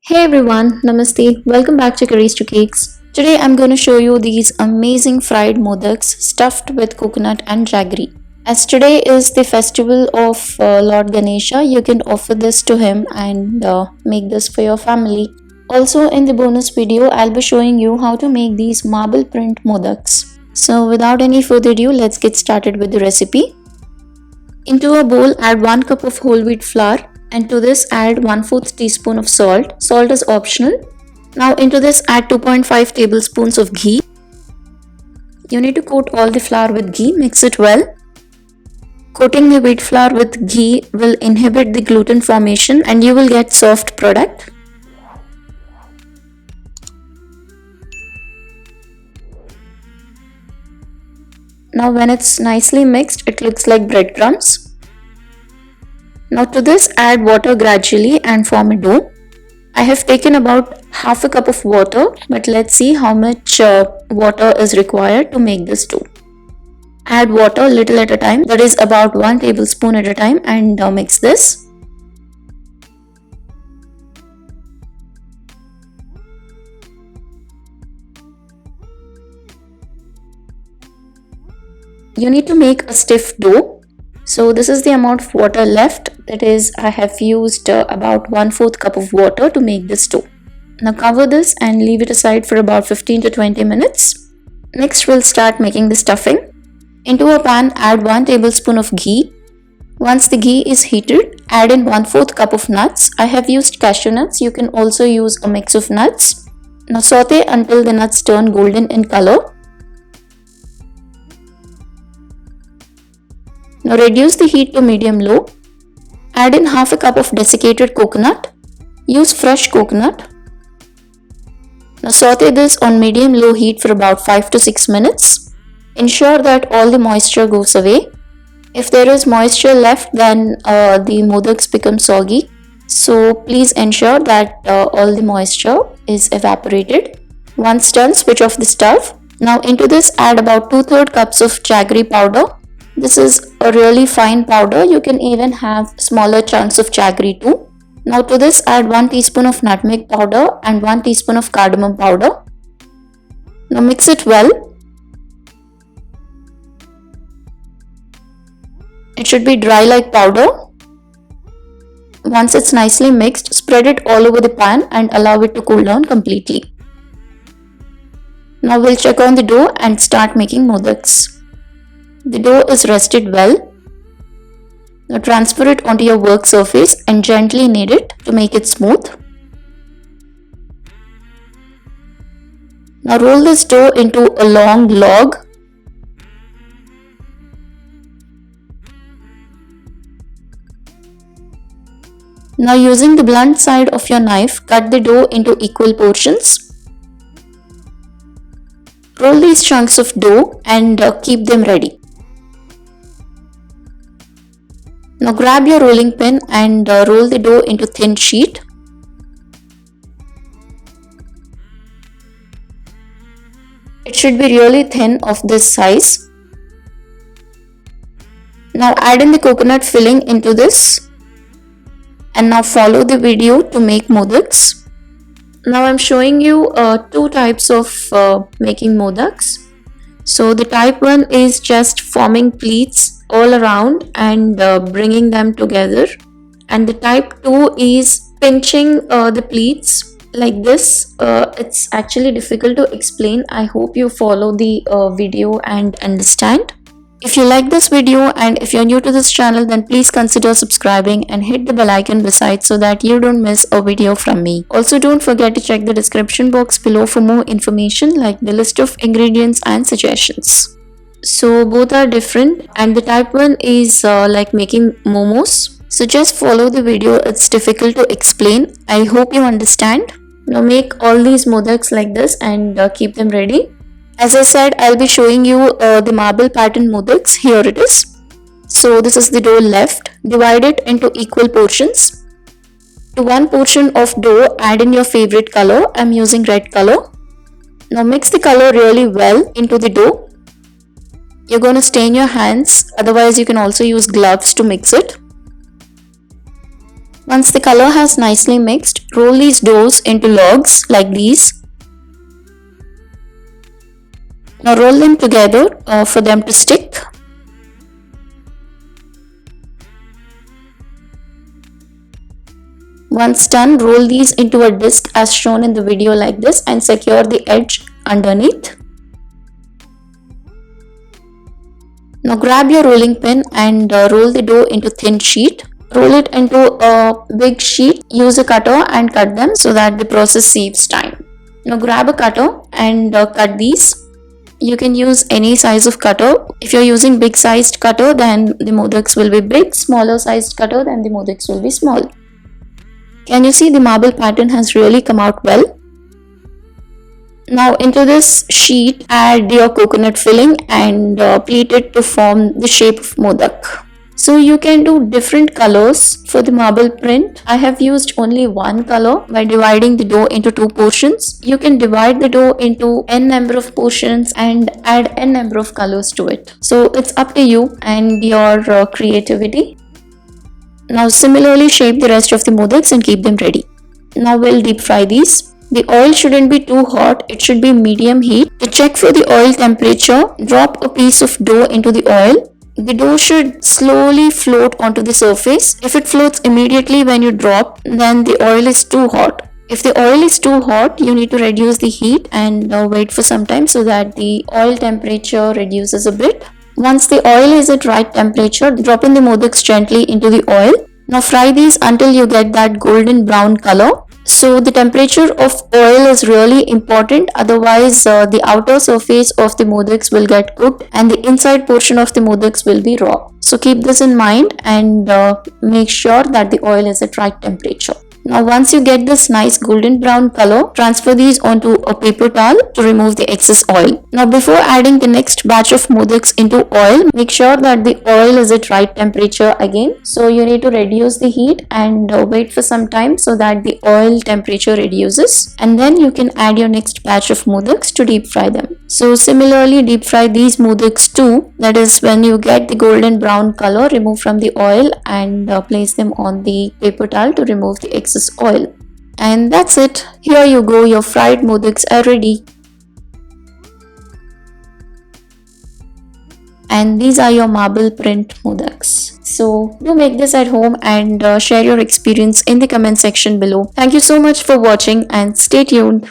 Hey everyone, Namaste. Welcome back to Curries to Cakes. Today I'm going to show you these amazing fried modaks stuffed with coconut and jaggery. As today is the festival of Lord Ganesha, you can offer this to him and make this for your family. Also in the bonus video, I'll be showing you how to make these marble print modaks. So without any further ado, let's get started with the recipe. Into a bowl, add 1 cup of whole wheat flour and to this add 1/4 teaspoon of salt. Salt is optional. Now into this add 2.5 tablespoons of ghee. You need to coat all the flour with ghee, mix it well. Coating the wheat flour with ghee will inhibit the gluten formation and you will get soft product. Now when it's nicely mixed, it looks like breadcrumbs. Now to this add water gradually and form a dough. I have taken about half a cup of water, but let's see how much water is required to make this dough. Add water little at a time, that is about 1 tablespoon at a time, and mix this. You need to make a stiff dough. So this is the amount of water left, that is I have used about 1/4 cup of water to make this dough. Now cover this and leave it aside for about 15 to 20 minutes. Next we'll start making the stuffing. Into a pan add 1 tablespoon of ghee. Once the ghee is heated, add in 1/4 cup of nuts. I have used cashew nuts, you can also use a mix of nuts. Now saute until the nuts turn golden in color. Now reduce the heat to medium-low. Add in half a cup of desiccated coconut. Use fresh coconut. Now saute this on medium-low heat for about 5 to 6 minutes. Ensure that all the moisture goes away. If there is moisture left, then the modaks become soggy. So please ensure that all the moisture is evaporated. Once done, switch off the stove. Now into this add about 2/3 cups of jaggery powder. This is a really fine powder. You can even have smaller chunks of jaggery too. Now to this add 1 teaspoon of nutmeg powder and 1 teaspoon of cardamom powder. Now mix it well. It should be dry like powder. Once it's nicely mixed, spread it all over the pan and allow it to cool down completely. Now we'll check on the dough and start making modaks. The dough is rested well. Now transfer it onto your work surface and gently knead it to make it smooth. Now roll this dough into a long log. Now using the blunt side of your knife, cut the dough into equal portions. Roll these chunks of dough and keep them ready. Now grab your rolling pin and roll the dough into thin sheet. It should be really thin of this size. Now add in the coconut filling into this. And now follow the video to make modaks. Now I'm showing you two types of making modaks. So the type 1 is just forming pleats all around and bringing them together. And the type 2 is pinching the pleats like this. It's actually difficult to explain. I hope you follow the video and understand. If you like this video and if you're new to this channel, then please consider subscribing and hit the bell icon beside so that you don't miss a video from me. Also don't forget to check the description box below for more information like the list of ingredients and suggestions. So both are different and the type 1 is like making momos. So just follow the video, it's difficult to explain. I hope you understand. Now make all these modaks like this and keep them ready. As I said, I'll be showing you the marble pattern modaks. Here it is. So this is the dough left. Divide it into equal portions. To one portion of dough, add in your favorite color. I'm using red color. Now mix the color really well into the dough. You're going to stain your hands. Otherwise, you can also use gloves to mix it. Once the color has nicely mixed, roll these doughs into logs like these. Now roll them together for them to stick. Once done, roll these into a disc as shown in the video like this and secure the edge underneath. Now grab your rolling pin and roll the dough into thin sheet. Roll it into a big sheet. Use a cutter and cut them so that the process saves time. Now grab a cutter and cut these. You can use any size of cutter. If you're using big sized cutter, then the modaks will be big. Smaller sized cutter, then the modaks will be small. Can you see the marble pattern has really come out well? Now into this sheet, add your coconut filling and pleat it to form the shape of modak. So you can do different colors for the marble print. I have used only one color by dividing the dough into two portions. You can divide the dough into n number of portions and add n number of colors to it. So it's up to you and your creativity. Now similarly shape the rest of the modaks and keep them ready. Now we'll deep fry these. The oil shouldn't be too hot, it should be medium heat. To check for the oil temperature, drop a piece of dough into the oil. The dough should slowly float onto the surface. If it floats immediately when you drop, then the oil is too hot. If the oil is too hot, you need to reduce the heat and wait for some time so that the oil temperature reduces a bit. Once the oil is at right temperature, drop in the modaks gently into the oil. Now fry these until you get that golden brown color. So the temperature of oil is really important, otherwise the outer surface of the modaks will get cooked and the inside portion of the modaks will be raw. So keep this in mind and make sure that the oil is at right temperature. Now once you get this nice golden brown color, transfer these onto a paper towel to remove the excess oil. Now before adding the next batch of modaks into oil, make sure that the oil is at right temperature again. So you need to reduce the heat and wait for some time so that the oil temperature reduces. And then you can add your next batch of modaks to deep fry them. So similarly deep fry these modaks too. That is, when you get the golden brown color, remove from the oil and place them on the paper towel to remove the excess oil. And that's it. Here you go, your fried modaks are ready. And these are your marble print modaks. So do make this at home and share your experience in the comment section below. Thank you so much for watching and stay tuned.